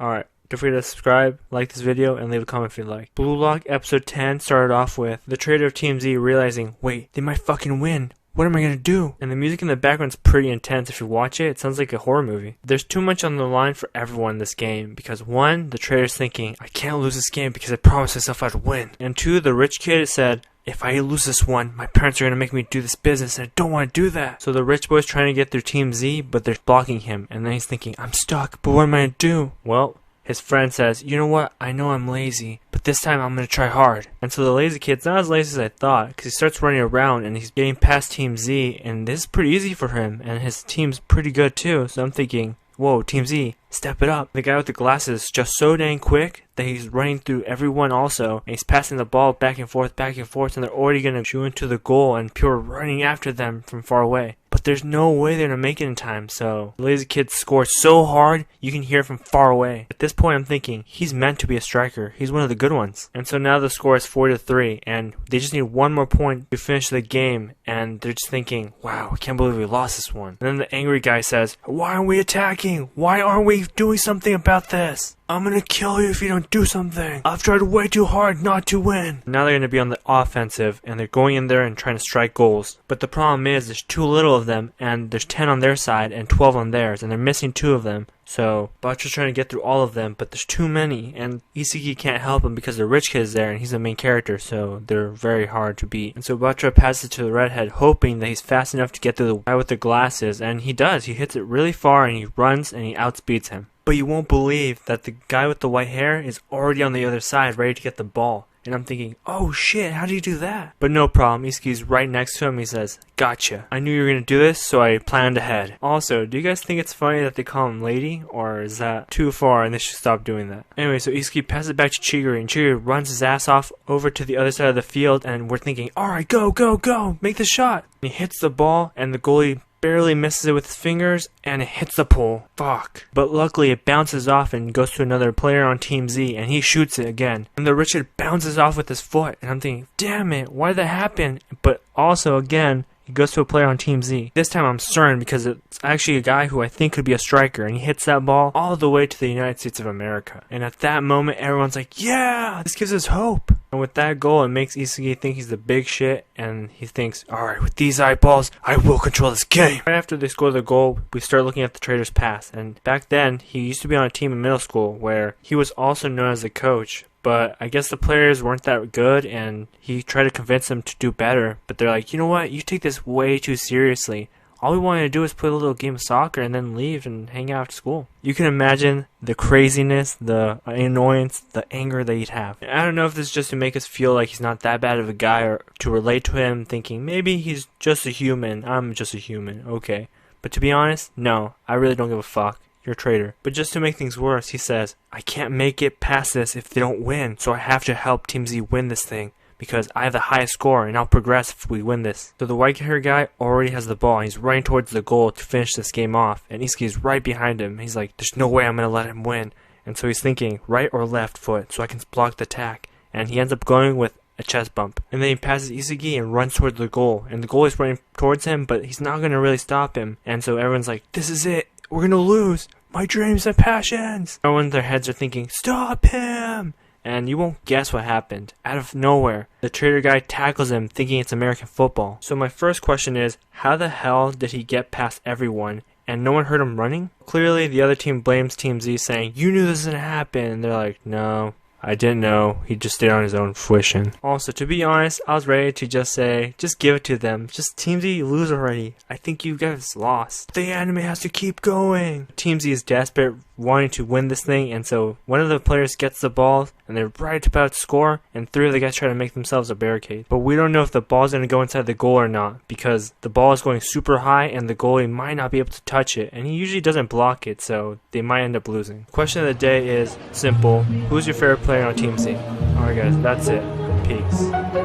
Alright, don't forget to subscribe, like this video, and leave a comment if you like. Blue Lock episode 10 started off with the trader of Team Z realizing, wait, they might fucking win. What am I gonna do? And the music in the background's pretty intense. If you watch it, it sounds like a horror movie. There's too much on the line for everyone in this game because 1, the trader's thinking, I can't lose this game because I promised myself I'd win. And 2, the rich kid said, if I lose this one, my parents are gonna make me do this business and I don't want to do that. So the rich boy's trying to get through Team Z, but they're blocking him. And then he's thinking, I'm stuck, but what am I gonna do? Well, his friend says, you know what, I know I'm lazy, but this time I'm going to try hard. And so the lazy kid's not as lazy as I thought, because he starts running around and he's getting past Team Z, and this is pretty easy for him, and his team's pretty good too, so I'm thinking, whoa, Team Z, step it up. The guy with the glasses is just so dang quick that he's running through everyone also, and he's passing the ball back and forth, and they're already going to shoot into the goal, and people are running after them from far away. But there's no way they're going to make it in time, so the lazy kid scores so hard, you can hear it from far away. At this point, I'm thinking, he's meant to be a striker. He's one of the good ones. And so now the score is 4-3, and they just need one more point to finish the game, and they're just thinking, wow, I can't believe we lost this one. And then the angry guy says, why aren't we attacking? Why aren't we doing something about this? I'm gonna kill you if you don't do something. I've tried way too hard not to win. Now they're gonna be on the offensive, and they're going in there and trying to strike goals. But the problem is, there's too little of them, and there's 10 on their side and 12 on theirs, and they're missing 2 of them. So Batra's trying to get through all of them, but there's too many, and Isagi can't help him because the rich kid is there, and he's the main character, so they're very hard to beat. And so Batra passes to the redhead, hoping that he's fast enough to get through the guy with the glasses, and he does. He hits it really far, and he runs, and he outspeeds him. But you won't believe that the guy with the white hair is already on the other side, ready to get the ball. And I'm thinking, oh shit, how do you do that? But no problem, Isagi's right next to him. He says, gotcha. I knew you were gonna do this, so I planned ahead. Also, do you guys think it's funny that they call him Lady? Or is that too far and they should stop doing that? Anyway, so Isagi passes it back to Chigiri, and Chigiri runs his ass off over to the other side of the field, and we're thinking, alright, go, make the shot. And he hits the ball, and the goalie barely misses it with his fingers, and it hits the pole. Fuck. But luckily it bounces off and goes to another player on Team Z, and he shoots it again. And the Richard bounces off with his foot, and I'm thinking, damn it, why did that happen? But also, again, he goes to a player on Team Z. This time I'm certain because it's actually a guy who I think could be a striker, and he hits that ball all the way to the United States of America. And at that moment, everyone's like, yeah, this gives us hope. And with that goal, it makes Isagi think he's the big shit, and he thinks, alright, with these eyeballs, I will control this game. Right after they score the goal, we start looking at the trader's past, and back then, he used to be on a team in middle school where he was also known as a coach. But I guess the players weren't that good, and he tried to convince them to do better. But they're like, you know what, you take this way too seriously. All we wanted to do is play a little game of soccer and then leave and hang out after school. You can imagine the craziness, the annoyance, the anger that he'd have. And I don't know if this is just to make us feel like he's not that bad of a guy, or to relate to him thinking, maybe he's just a human, I'm just a human, okay. But to be honest, no, I really don't give a fuck. You're a traitor. But just to make things worse, he says, I can't make it past this if they don't win, so I have to help Team Z win this thing, because I have the highest score and I'll progress if we win this. So the white hair guy already has the ball, and he's running towards the goal to finish this game off, and Isagi's right behind him. He's like, there's no way I'm going to let him win. And so he's thinking, right or left foot, so I can block the attack. And he ends up going with a chest bump. And then he passes Isagi and runs towards the goal, and the goalie's running towards him, but he's not going to really stop him. And so everyone's like, this is it. We're gonna lose. My dreams and passions. Everyone in their heads are thinking, stop him! And you won't guess what happened. Out of nowhere, the trader guy tackles him thinking it's American football. So my first question is, how the hell did he get past everyone and no one heard him running? Clearly the other team blames Team Z, saying, you knew this was gonna happen. And they're like, no, I didn't know. He just stayed on his own fruition. Also, to be honest, I was ready to just say, just give it to them. Just Team Z, lose already. I think you guys lost. The anime has to keep going. Team Z is desperate, wanting to win this thing, and so one of the players gets the ball, and they're right about to score, and 3 of the guys try to make themselves a barricade. But we don't know if the ball's going to go inside the goal or not, because the ball is going super high, and the goalie might not be able to touch it, and he usually doesn't block it, so they might end up losing. Question of the day is simple. Who's your favorite player on Team Z? Alright guys, that's it. Peace.